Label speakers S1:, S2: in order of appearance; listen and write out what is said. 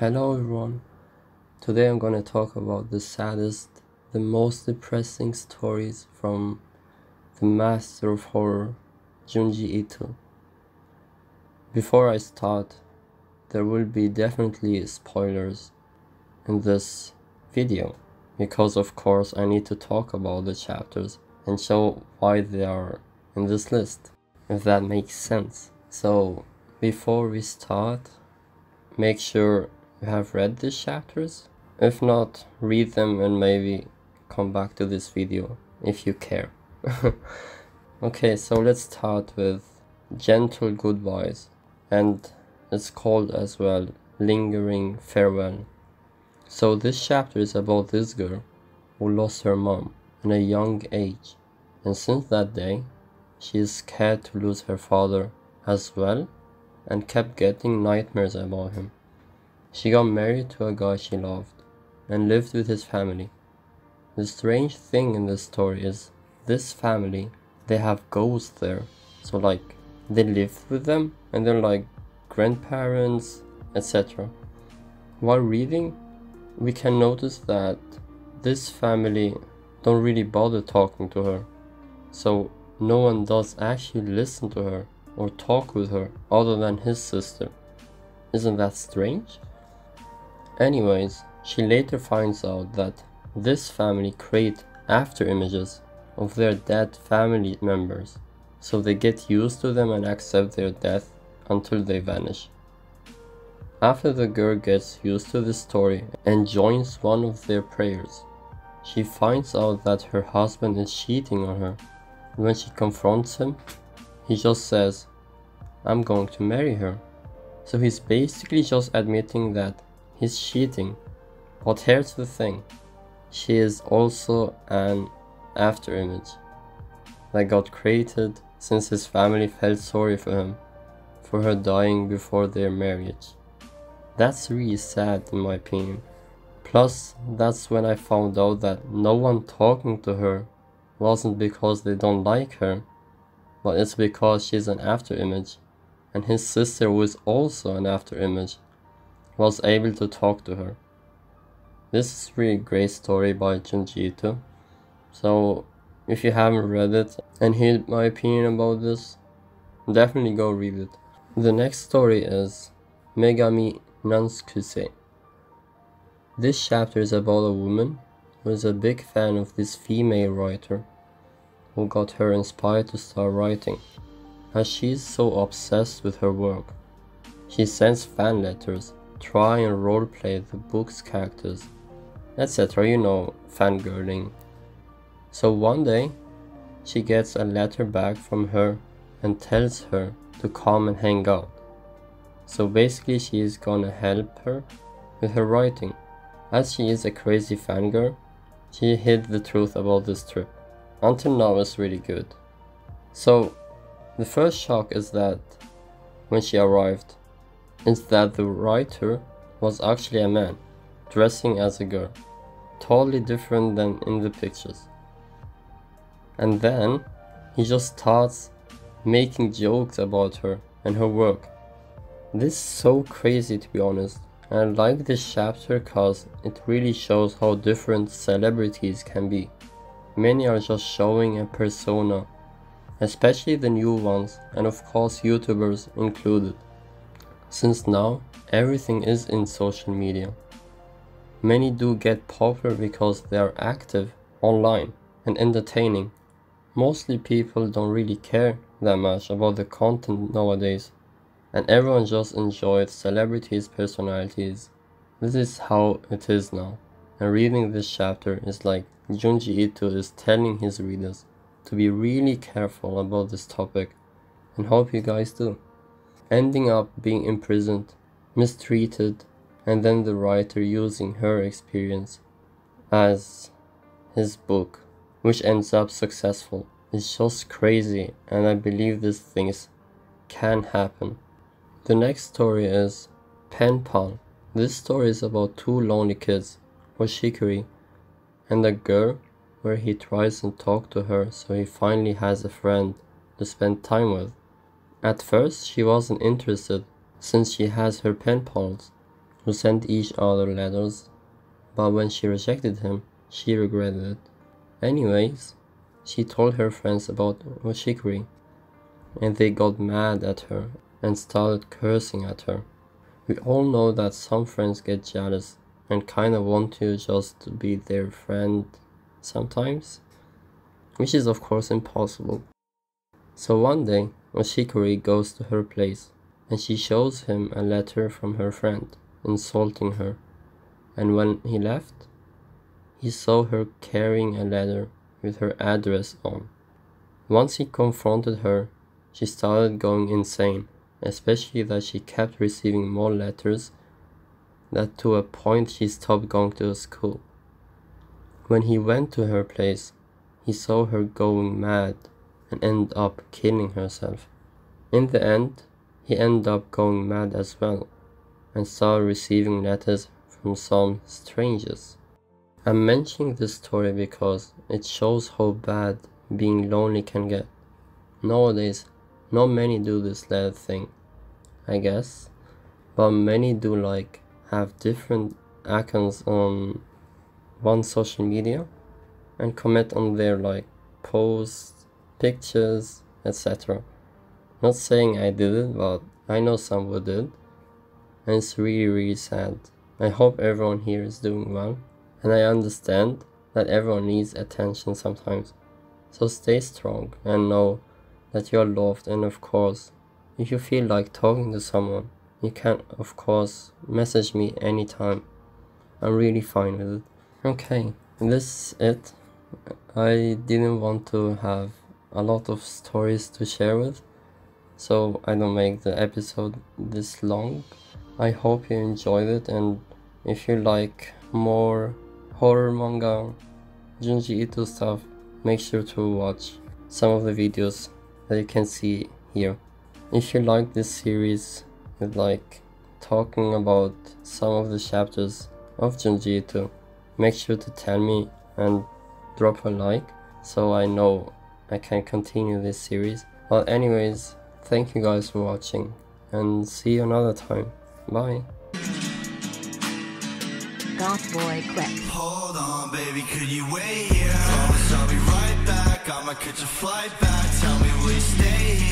S1: Hello everyone, today I'm gonna talk about the saddest, the most depressing stories from the master of horror, Junji. Before I start, there will be definitely spoilers in this video, because of course I need to talk about the chapters and show why they are in this list, if that makes sense. So before we start, make sure you have read these chapters. If not, read them and maybe come back to this video if you care. Okay, so let's start with Gentle Goodbyes, and it's called as well Lingering Farewell. So this chapter is about this girl who lost her mom in a young age, and since that day she is scared to lose her father as well and kept getting nightmares about him. She got married to a guy she loved and lived with his family. The strange thing in this story is this family, they have ghosts there. So like they live with them and they're like grandparents, etc. While reading, we can notice that this family don't really bother talking to her. So no one does actually listen to her or talk with her other than his sister. Isn't that strange? Anyways, she later finds out that this family create after images of their dead family members, so they get used to them and accept their death until they vanish. After the girl gets used to this story and joins one of their prayers, she finds out that her husband is cheating on her. When she confronts him, he just says, "I'm going to marry her." So he's basically just admitting that he's cheating. But here's the thing, she is also an afterimage that got created since his family felt sorry for him for her dying before their marriage. That's really sad in my opinion. Plus, that's when I found out that no one talking to her wasn't because they don't like her, but it's because she's an afterimage, and his sister, who is also an afterimage, was able to talk to her. This is really great story by Junji. So if you haven't read it and heard my opinion about this, definitely go read it. The next story is Megami nanskuse. This chapter is about a woman who is a big fan of this female writer who got her inspired to start writing, as she is so obsessed with her work. She sends fan letters, try and roleplay the book's characters, etc. You know, fangirling. So one day, she gets a letter back from her and tells her to come and hang out. So basically she is gonna help her with her writing. As she is a crazy fangirl, she hid the truth about this trip. Until now it's really good. So the first shock is that when she arrived, is that the writer was actually a man, dressing as a girl, totally different than in the pictures. And then he just starts making jokes about her and her work. This is so crazy, to be honest, and I like this chapter cause it really shows how different celebrities can be. Many are just showing a persona, especially the new ones, and of course YouTubers included, since now everything is in social media. Many do get popular because they are active online and entertaining. Mostly people don't really care that much about the content nowadays, and everyone just enjoys celebrities' personalities. This is how it is now, and reading this chapter is like Junji is telling his readers to be really careful about this topic, and hope you guys do. Ending up being imprisoned, mistreated, and then the writer using her experience as his book, which ends up successful. It's just crazy, and I believe these things can happen. The next story is Pen Pal. This story is about two lonely kids, Hoshikari, and a girl where he tries and talk to her so he finally has a friend to spend time with. At first she wasn't interested since she has her pen pals, who sent each other letters, but when she rejected him, she regretted it. Anyways, she told her friends about Oshikiri, and they got mad at her and started cursing at her. We all know that some friends get jealous and kinda want to just be their friend sometimes, which is of course impossible. So one day, Oshikiri goes to her place and she shows him a letter from her friend, insulting her, and when he left, he saw her carrying a letter with her address on. Once he confronted her, she started going insane, especially that she kept receiving more letters, that to a point she stopped going to school. When he went to her place, he saw her going mad and ended up killing herself. In the end, he ended up going mad as well and started receiving letters from some strangers. I'm mentioning this story because it shows how bad being lonely can get. Nowadays, not many do this letter thing, I guess, but many do like have different accounts on one social media and comment on their like posts, pictures, etc. Not saying I did it, but I know some who did, and it's really sad. I hope everyone here is doing well, and I understand that everyone needs attention sometimes. So stay strong and know that you are loved, and of course, if you feel like talking to someone, you can of course message me anytime. I'm really fine with it. Okay, this is it. I didn't want to have a lot of stories to share with, so I don't make the episode this long. I hope you enjoyed it, and if you like more horror manga, Junji Ito stuff, make sure to watch some of the videos that you can see here. If you like this series with like talking about some of the chapters of Junji Ito, make sure to tell me and drop a like so I know I can continue this series. But anyways, thank you guys for watching and see you another time. Bye.
S2: Goth boy clip.
S3: Hold on, baby, could you wait here? Promise I'll be right back. I'ma catch a flight back. Tell me, will you stay here?